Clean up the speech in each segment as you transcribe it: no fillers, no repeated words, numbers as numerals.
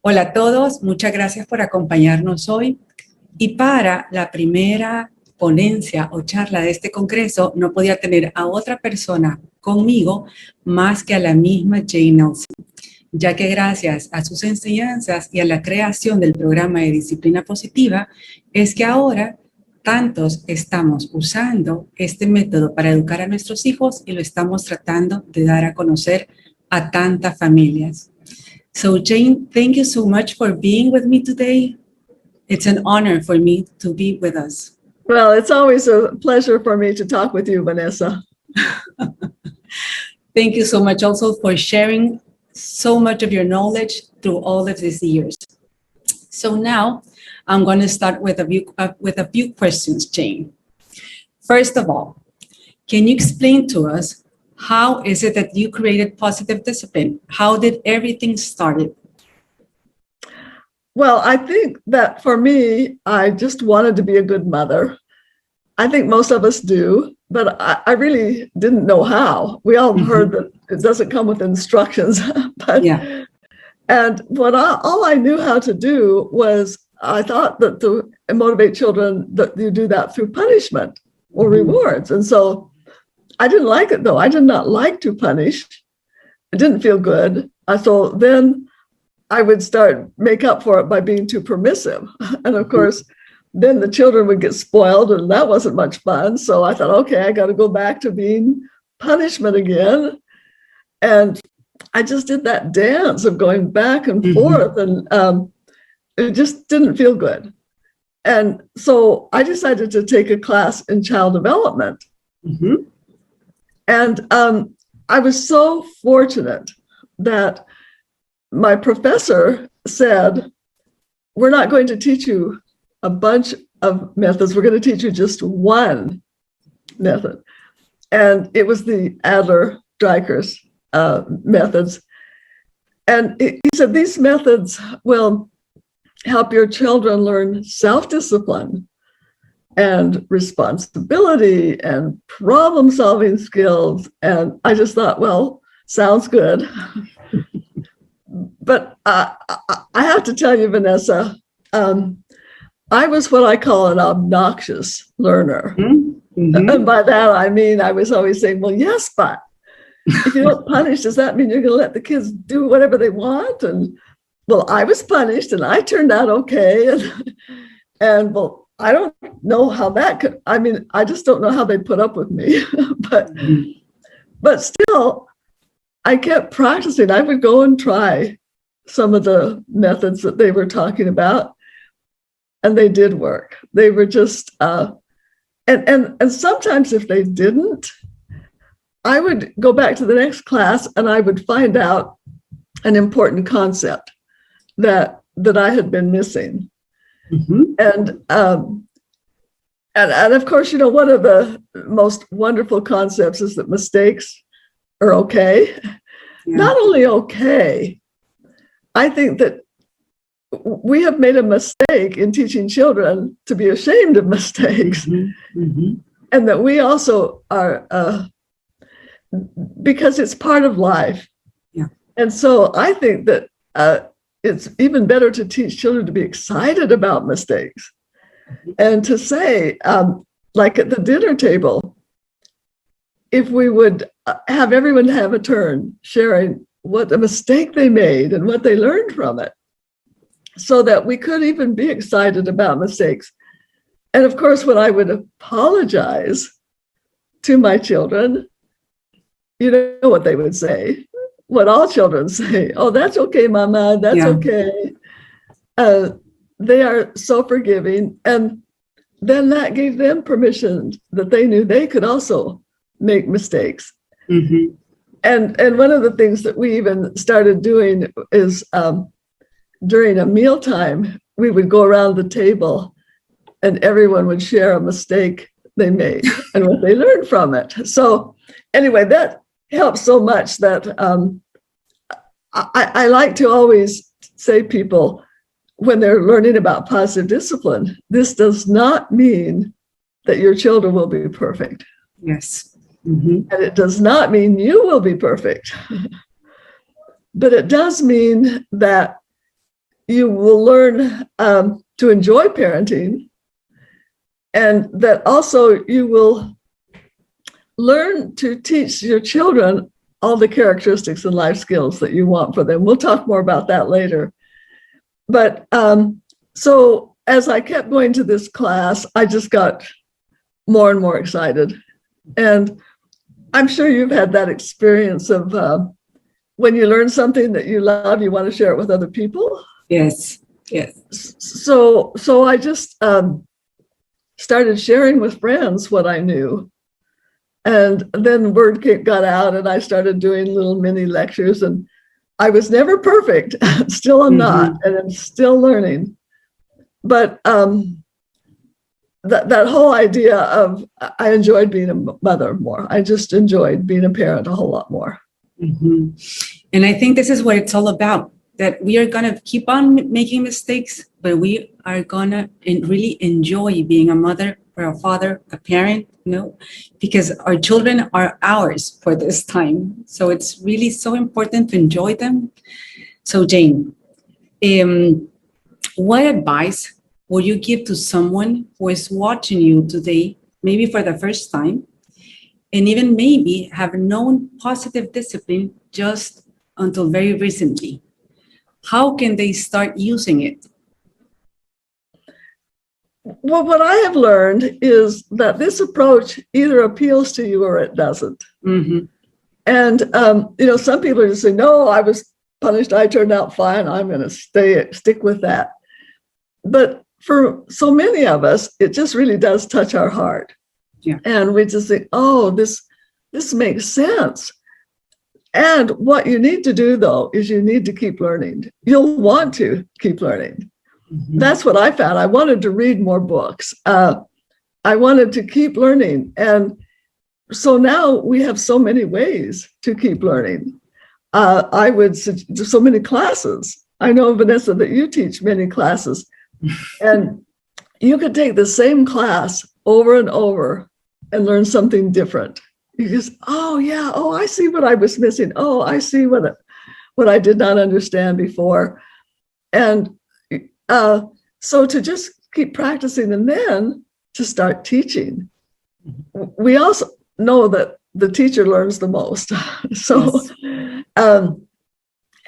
Hola a todos, muchas gracias por acompañarnos hoy. Y para la primera ponencia o charla de este congreso, no podía tener a otra persona conmigo más que a la misma Jane Nelson, ya que gracias a sus enseñanzas y a la creación del programa de disciplina positiva, es que ahora tantos estamos usando este método para educar a nuestros hijos y lo estamos tratando de dar a conocer a tantas familias. So Jane, thank you so much for being with me today. It's an honor for me to be with us. Well, it's always a pleasure for me to talk with you, Vanessa. Thank you so much also for sharing so much of your knowledge through all of these years. So now I'm going to start with a few questions, Jane. First of all, can you explain to us how is it that you created Positive Discipline? How did everything started? Well, I think that for me, I just wanted to be a good mother. I think most of us do, but I really didn't know how. We all heard that it doesn't come with instructions, but yeah. And all I knew how to do was I thought that to motivate children that you do that through punishment or rewards. And so I didn't like it though. I did not like to punish. It didn't feel good. So then I would make up for it by being too permissive. And of course, then the children would get spoiled and that wasn't much fun. So I thought, okay, I got to go back to being punishment again. And I just did that dance of going back and forth and it just didn't feel good. And so I decided to take a class in child development. And I was so fortunate that my professor said, we're not going to teach you a bunch of methods. We're going to teach you just one method. And it was the Adler-Dreikers methods. And he said, these methods will help your children learn self-discipline and responsibility and problem-solving skills. And I just thought, well, sounds good. But I have to tell you, Vanessa, I was what I call an obnoxious learner. And by that, I mean, I was always saying, well, yes, but if you don't punish, does that mean you're going to let the kids do whatever they want? And well, I was punished and I turned out okay. And well, I don't know how that could, I mean, I just don't know how they put up with me. But still, I kept practicing. I would go and try some of the methods that they were talking about, and they did work. They were just, and sometimes if they didn't, I would go back to the next class and I would find out an important concept that I had been missing. And of course, you know, one of the most wonderful concepts is that mistakes are okay. Yeah. Not only okay, I think that we have made a mistake in teaching children to be ashamed of mistakes. And that we also are, because it's part of life. Yeah. And so I think that it's even better to teach children to be excited about mistakes and to say, like at the dinner table, if we would have everyone have a turn sharing what a mistake they made and what they learned from it, so that we could even be excited about mistakes. And of course, when I would apologize to my children, you know what they would say, what all children say, oh, that's okay, Mama, that's okay. They are so forgiving. And then that gave them permission that they knew they could also make mistakes. And one of the things that we even started doing is during a mealtime, we would go around the table and everyone would share a mistake they made and what they learned from it. So anyway, that helps so much that I like to always say people, when they're learning about positive discipline, this does not mean that your children will be perfect. Yes. And it does not mean you will be perfect. But it does mean that you will learn to enjoy parenting, and that also you will learn to teach your children all the characteristics and life skills that you want for them. We'll talk more about that later. But so as I kept going to this class, I just got more and more excited. And I'm sure you've had that experience of when you learn something that you love, you want to share it with other people. Yes, yes. So I just started sharing with friends what I knew. And then word got out, and I started doing little mini lectures, and I was never perfect. Still I'm not, and I'm still learning. But that whole idea of, I enjoyed being a mother more. I just enjoyed being a parent a whole lot more. Mm-hmm. And I think this is what it's all about, that we are going to keep on making mistakes, but we are going to really enjoy being a mother or a father, a parent, because our children are ours for this time. So it's really so important to enjoy them. So Jane, what advice would you give to someone who is watching you today, maybe for the first time, and even maybe have known positive discipline just until very recently? How can they start using it? Well, what I have learned is that this approach either appeals to you or it doesn't. Mm-hmm. And, some people just say, no, I was punished, I turned out fine, I'm going to stick with that. But for so many of us, it just really does touch our heart. Yeah. And we just think, oh, this makes sense. And what you need to do, though, is you need to keep learning. You'll want to keep learning. Mm-hmm. That's what I found. I wanted to read more books. I wanted to keep learning. And so now we have so many ways to keep learning. I would suggest so many classes. I know, Vanessa, that you teach many classes. And you could take the same class over and over and learn something different. You just, I see what I was missing. Oh, I see what I did not understand before. And so to just keep practicing and then to start teaching. We also know that the teacher learns the most. So, yes.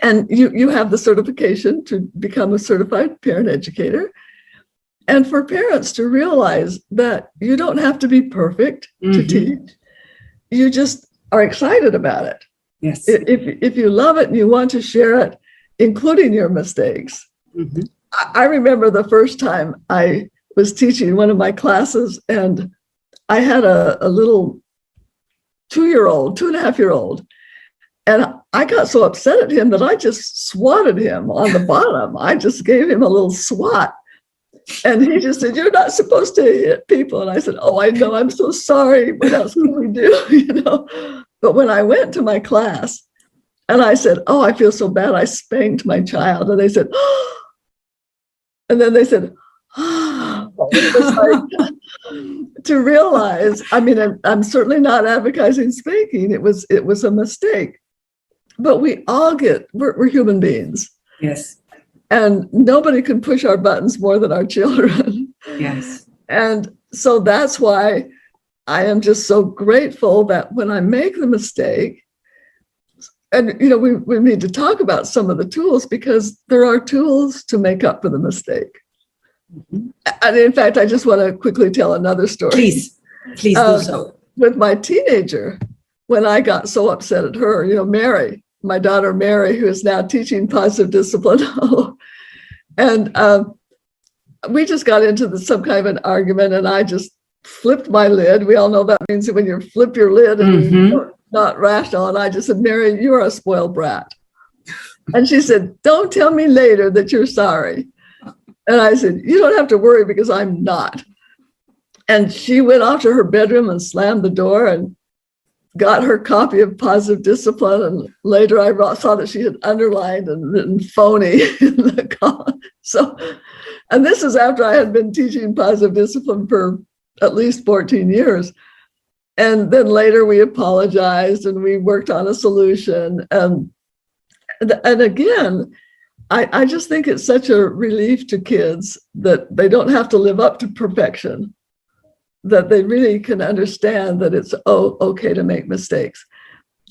And you have the certification to become a certified parent educator. And for parents to realize that you don't have to be perfect to teach. You just are excited about it. Yes. If you love it and you want to share it, including your mistakes. Mm-hmm. I remember the first time I was teaching one of my classes, and I had a little 2.5-year-old. And I got so upset at him that I just swatted him on the bottom. I just gave him a little swat. And he just said, you're not supposed to hit people. And I said, oh, I know, I'm so sorry. What else can we do? But when I went to my class and I said, oh, I feel so bad, I spanked my child. And they said, oh. And then they said, oh. It was like, to realize, I mean, I'm certainly not advocating spanking. It was a mistake. But we all we're human beings. Yes. And nobody can push our buttons more than our children. Yes. And so that's why I am just so grateful that when I make the mistake, and we need to talk about some of the tools, because there are tools to make up for the mistake. Mm-hmm. And in fact, I just want to quickly tell another story. Please do so. With my teenager, when I got so upset at her, Mary, my daughter Mary, who is now teaching positive discipline. And we just got into some kind of an argument, and I just flipped my lid. We all know that means when you flip your lid and you're not rational. And I just said, Mary, you are a spoiled brat. And she said, don't tell me later that you're sorry. And I said, you don't have to worry, because I'm not. And she went off to her bedroom and slammed the door and got her copy of Positive Discipline. And later I saw that she had underlined and written phony in the column. So, and this is after I had been teaching Positive Discipline for at least 14 years. And then later we apologized and we worked on a solution. And again, I just think it's such a relief to kids that they don't have to live up to perfection, that they really can understand that it's okay to make mistakes.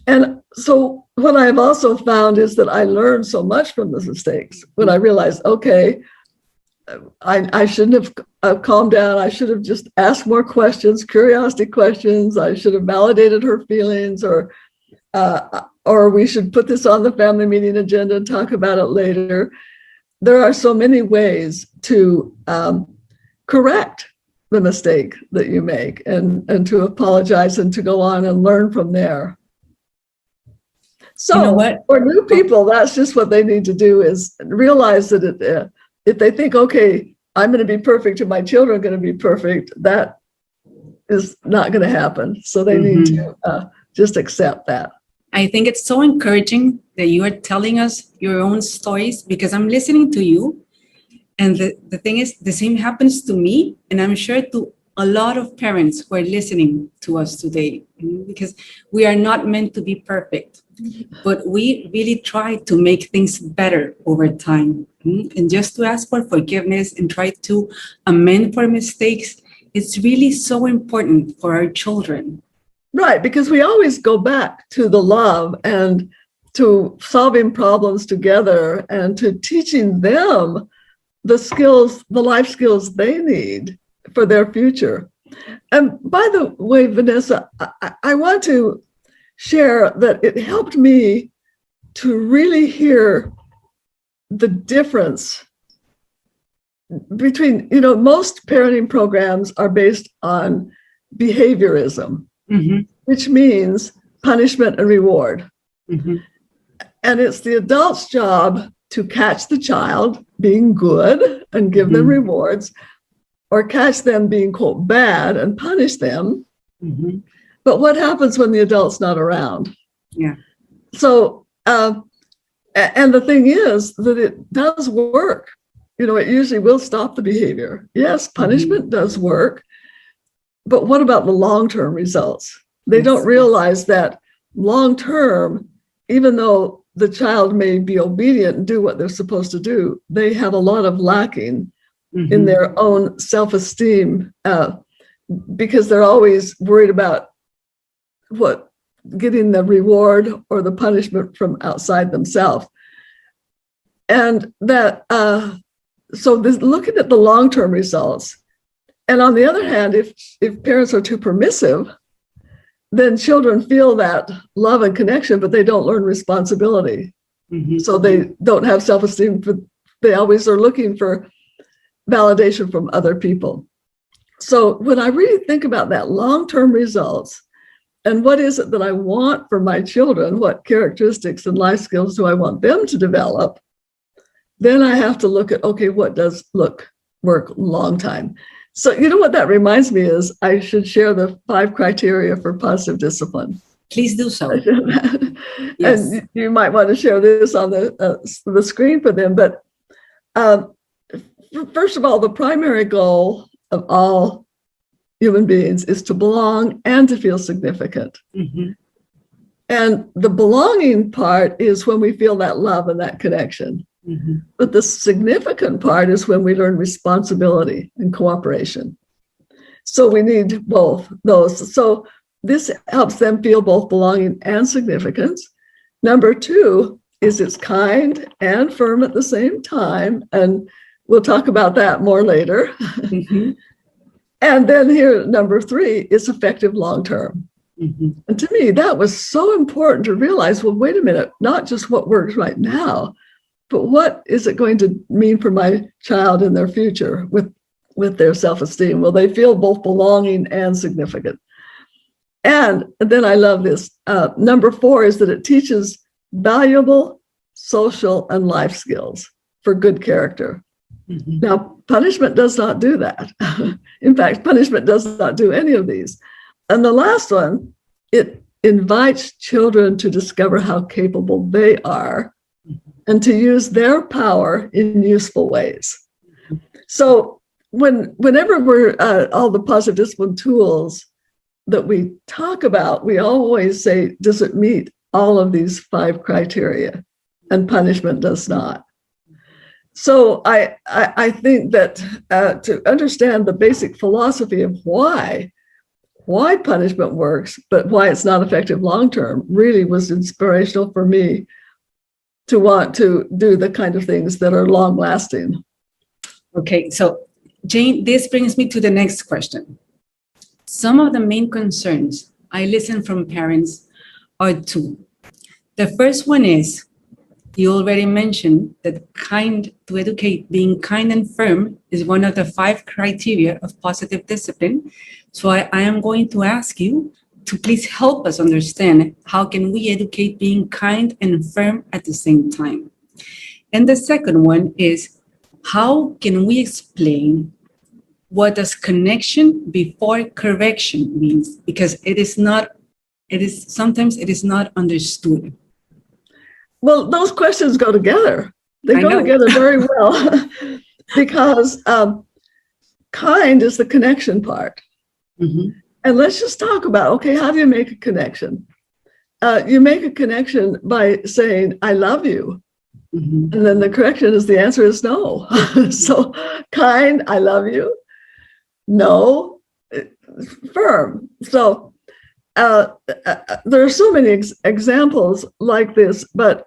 And so what I've also found is that I learned so much from the mistakes when I realized, okay, I shouldn't have calmed down. I should have just asked more questions, curiosity questions. I should have validated her feelings, or we should put this on the family meeting agenda and talk about it later. There are so many ways to correct the mistake that you make, and to apologize and to go on and learn from there. So you know what? For new people, that's just what they need to do, is realize that if they think, okay, I'm going to be perfect and my children are going to be perfect, that is not going to happen. So they need to just accept that. I think it's so encouraging that you are telling us your own stories, because I'm listening to you. And the thing is, the same happens to me, and I'm sure to a lot of parents who are listening to us today, because we are not meant to be perfect, but we really try to make things better over time. And just to ask for forgiveness and try to amend for mistakes, it's really so important for our children. Right, because we always go back to the love and to solving problems together and to teaching them the skills, the life skills they need for their future. And by the way, Vanessa, I want to share that it helped me to really hear the difference between, most parenting programs are based on behaviorism, which means punishment and reward. And it's the adult's job to catch the child being good and give them rewards, or catch them being, quote, bad and punish them. But what happens when the adult's not around? Yeah. So, and the thing is that it does work. It usually will stop the behavior. Yes, punishment does work. But what about the long-term results? They don't realize that long-term, even though the child may be obedient and do what they're supposed to do, they have a lot of lacking in their own self-esteem, because they're always worried about getting the reward or the punishment from outside themselves. And that, so looking at the long-term results. And on the other hand, if parents are too permissive, then children feel that love and connection, but they don't learn responsibility. So they don't have self-esteem. They always are looking for validation from other people. So when I really think about that long-term results, and what is it that I want for my children, what characteristics and life skills do I want them to develop, then I have to look at, okay, what does work long time? So you know what that reminds me is, I should share the 5 criteria for positive discipline. Please do so. Yes. And you might want to share this on the screen for them. But first of all, the primary goal of all human beings is to belong and to feel significant. And the belonging part is when we feel that love and that connection. But the significant part is when we learn responsibility and cooperation. So we need both those. So this helps them feel both belonging and significance. Number 2 is it's kind and firm at the same time. And we'll talk about that more later. And then here, number 3 is effective long-term. And to me, that was so important to realize, well, wait a minute, not just what works right now, but what is it going to mean for my child in their future with their self-esteem? Will they feel both belonging and significant? And then I love this. Number 4 is that it teaches valuable social and life skills for good character. Now, punishment does not do that. In fact, punishment does not do any of these. And the last one, it invites children to discover how capable they are and to use their power in useful ways. So whenever we're all the positive discipline tools that we talk about, we always say, does it meet all of these 5 criteria? And punishment does not. So I think that to understand the basic philosophy of why punishment works, but why it's not effective long-term, really was inspirational for me to want to do the kind of things that are long-lasting. Okay, so Jane, this brings me to the next question. Some of the main concerns I listen from parents are two. The first one is, you already mentioned that to educate, being kind and firm is one of the 5 criteria of positive discipline. So I am going to ask you to please help us understand how can we educate being kind and firm at the same time. And the second one is, how can we explain what does connection before correction means? Because sometimes it is not understood. Well, those questions go together. They go together very well because kind is the connection part. Mm-hmm. And let's just talk about, okay, how do you make a connection? You make a connection by saying, I love you. Mm-hmm. And then the correction is, the answer is no. So kind, I love you. No, firm. So there are so many examples like this, but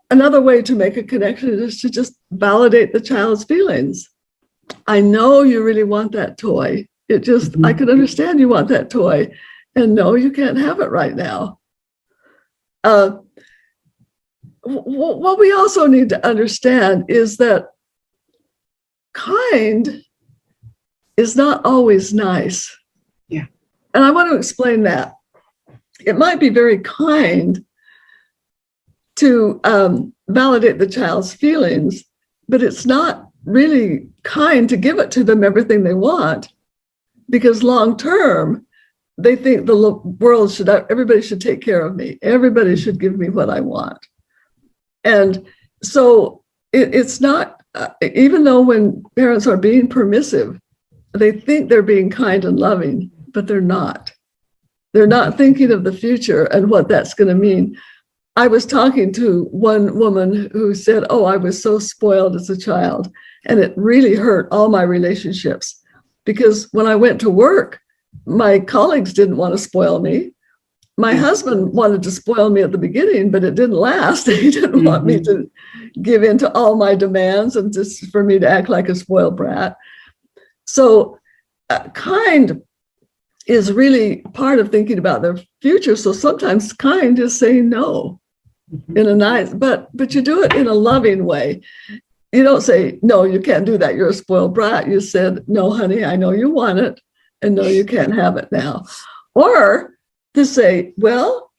another way to make a connection is to just validate the child's feelings. I know you really want that toy. It just, I can understand you want that toy, and no, you can't have it right now. What we also need to understand is that kind is not always nice. Yeah. And I want to explain that. It might be very kind to validate the child's feelings, but it's not really kind to give it to them everything they want, because long term, they think the world everybody should take care of me. Everybody should give me what I want. And so it's not, even though when parents are being permissive, they think they're being kind and loving, but they're not. They're not thinking of the future and what that's going to mean. I was talking to one woman who said, oh, I was so spoiled as a child, and it really hurt all my relationships, because when I went to work, my colleagues didn't want to spoil me. My husband wanted to spoil me at the beginning, but it didn't last. He didn't want me to give in to all my demands and just for me to act like a spoiled brat. So kind is really part of thinking about their future. So sometimes kind is saying no in a nice, but you do it in a loving way. You don't say, no, you can't do that, you're a spoiled brat. You said, no, honey, I know you want it, and no, you can't have it now. Or to say, well,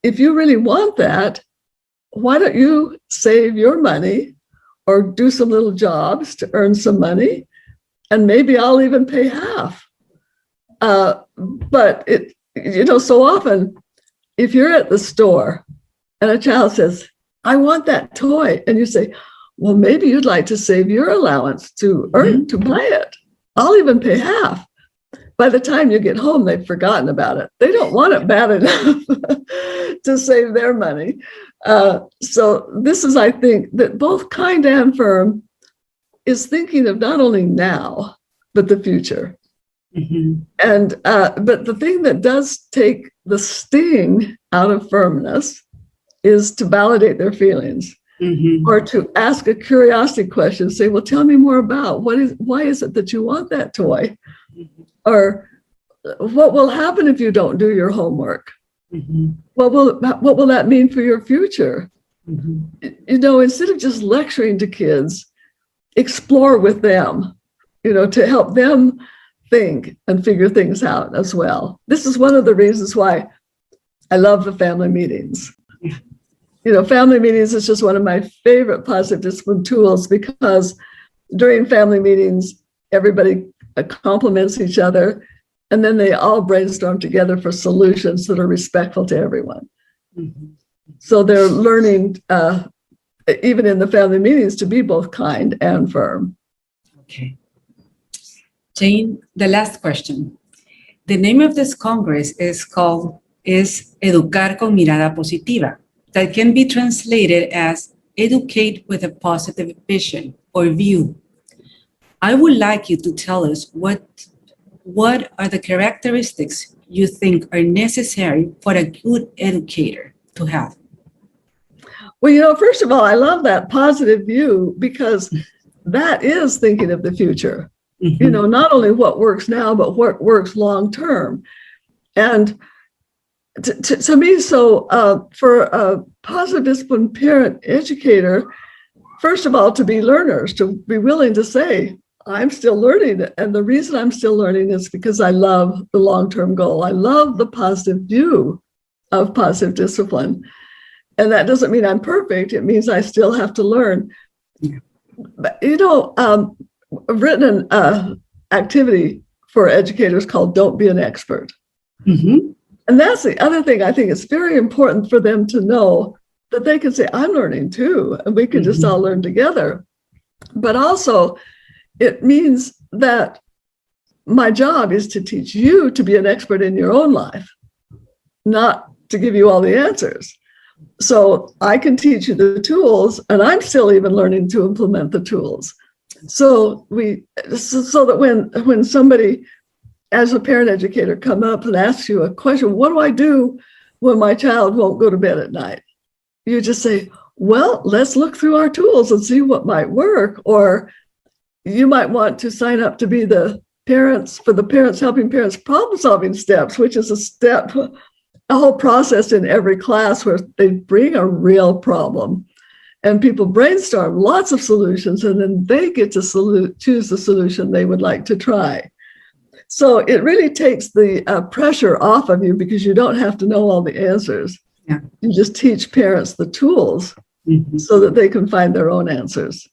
if you really want that, why don't you save your money or do some little jobs to earn some money, and maybe I'll even pay half. But so often, if you're at the store and a child says, I want that toy, and you say, well, maybe you'd like to save your allowance to earn to buy it. I'll even pay half. By the time you get home, they've forgotten about it. They don't want it bad enough to save their money. So this is, I think, that both kind and firm is thinking of not only now, but the future. Mm-hmm. And but the thing that does take the sting out of firmness is to validate their feelings. Mm-hmm. Or to ask a curiosity question, say, well, tell me more about why is it that you want that toy? Mm-hmm. Or what will happen if you don't do your homework? Mm-hmm. What will that mean for your future? Mm-hmm. Instead of just lecturing to kids, explore with them, to help them think and figure things out as well. This is one of the reasons why I love the family meetings. Yeah. Family meetings is just one of my favorite positive discipline tools, because during family meetings, everybody compliments each other, and then they all brainstorm together for solutions that are respectful to everyone. Mm-hmm. So they're learning, even in the family meetings, to be both kind and firm. Okay. Jane, the last question. The name of this Congress is Educar con Mirada Positiva. That can be translated as educate with a positive vision or view. I would like you to tell us what are the characteristics you think are necessary for a good educator to have? Well, first of all, I love that positive view because that is thinking of the future. Mhm. Not only what works now, but what works long term. And to me, so for a positive discipline parent educator, first of all, to be learners, to be willing to say, I'm still learning. And the reason I'm still learning is because I love the long-term goal. I love the positive view of positive discipline. And that doesn't mean I'm perfect. It means I still have to learn. Yeah. But, I've written an activity for educators called Don't Be an Expert. Mm-hmm. And that's the other thing. I think it's very important for them to know that they can say, I'm learning too, and we can just all learn together. But also, it means that my job is to teach you to be an expert in your own life, not to give you all the answers. So I can teach you the tools, and I'm still even learning to implement the tools. So that when somebody, as a parent educator, come up and ask you a question, what do I do when my child won't go to bed at night? You just say, well, let's look through our tools and see what might work. Or you might want to sign up to be the parents helping parents problem solving steps, which is a whole process in every class where they bring a real problem and people brainstorm lots of solutions, and then they get to choose the solution they would like to try. So it really takes the pressure off of you because you don't have to know all the answers. Yeah. You just teach parents the tools so that they can find their own answers.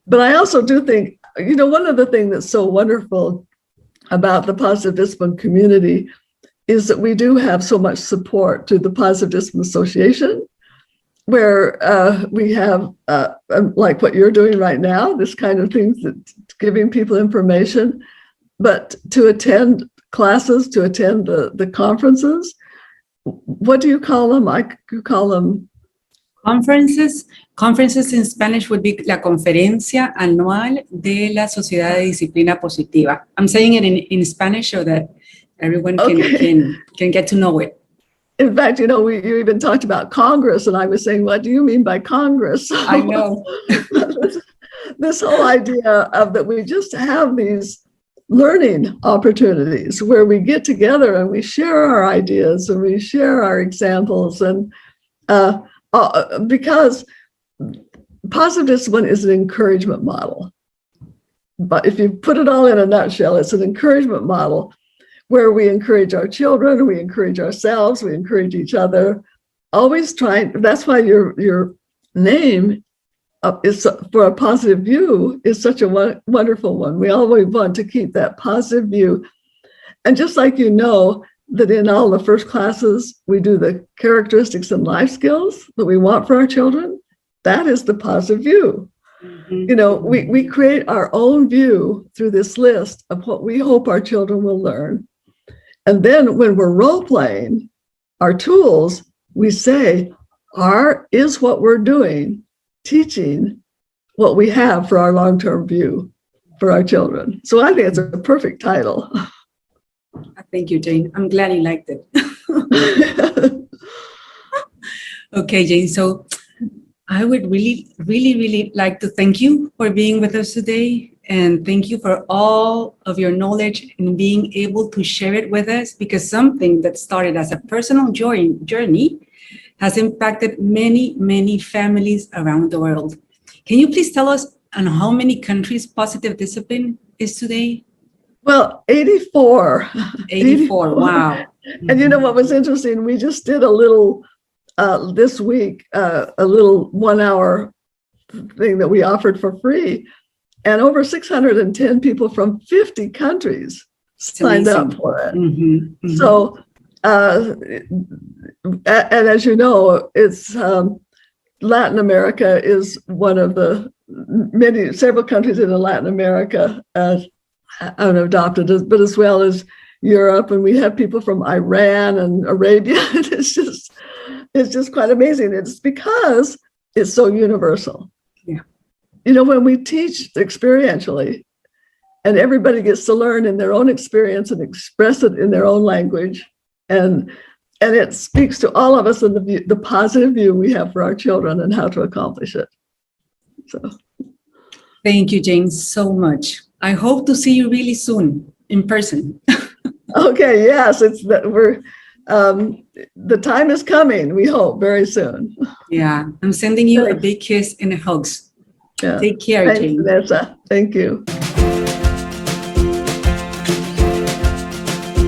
But I also do think, one of the things that's so wonderful about the Positive Discipline community is that we do have so much support to the Positive Discipline Association, where we have, like what you're doing right now, this kind of things, that's giving people information, but to attend classes, to attend the conferences. What do you call them? I could call them conferences. Conferences in Spanish would be la conferencia anual de la Sociedad de Disciplina Positiva. I'm saying it in Spanish so that everyone can get to know it. In fact, you even talked about Congress, and I was saying, what do you mean by Congress? I know. This whole idea of that we just have these learning opportunities where we get together and we share our ideas and we share our examples, and because positive discipline is an encouragement model. But if you put it all in a nutshell, it's an encouragement model where we encourage our children, we encourage ourselves, we encourage each other, always trying. That's why your name is for a positive view is such a wonderful one. We always want to keep that positive view. And just like that in all the first classes, we do the characteristics and life skills that we want for our children, that is the positive view. We create our own view through this list of what we hope our children will learn. And then when we're role-playing our tools, we say, is what we're doing teaching what we have for our long-term view for our children? So I think it's a perfect title. Thank you, Jane. I'm glad you liked it. Okay, Jane. So I would really, really, really like to thank you for being with us today. And thank you for all of your knowledge and being able to share it with us, because something that started as a personal journey has impacted many, many families around the world. Can you please tell us on how many countries positive discipline is today? Well, 84. 84, wow. And what was interesting, we just did a little, this week, a little 1 hour thing that we offered for free. And over 610 people from 50 countries signed up for it. So, and as you know, it's Latin America is one of the several countries in Latin America adopted it, but as well as Europe, and we have people from Iran and Arabia. It's just quite amazing. It's because is so universal. Yeah. You know, when we teach experientially and everybody gets to learn in their own experience and express it in their own language, and it speaks to all of us in the positive view we have for our children and how to accomplish it. So. Thank you, James, so much. I hope to see you really soon in person. Okay, yes, the time is coming, we hope, very soon. Yeah, I'm sending you a big kiss and a hugs. Yeah. Take care, Thanks, James. Vanessa. Thank you.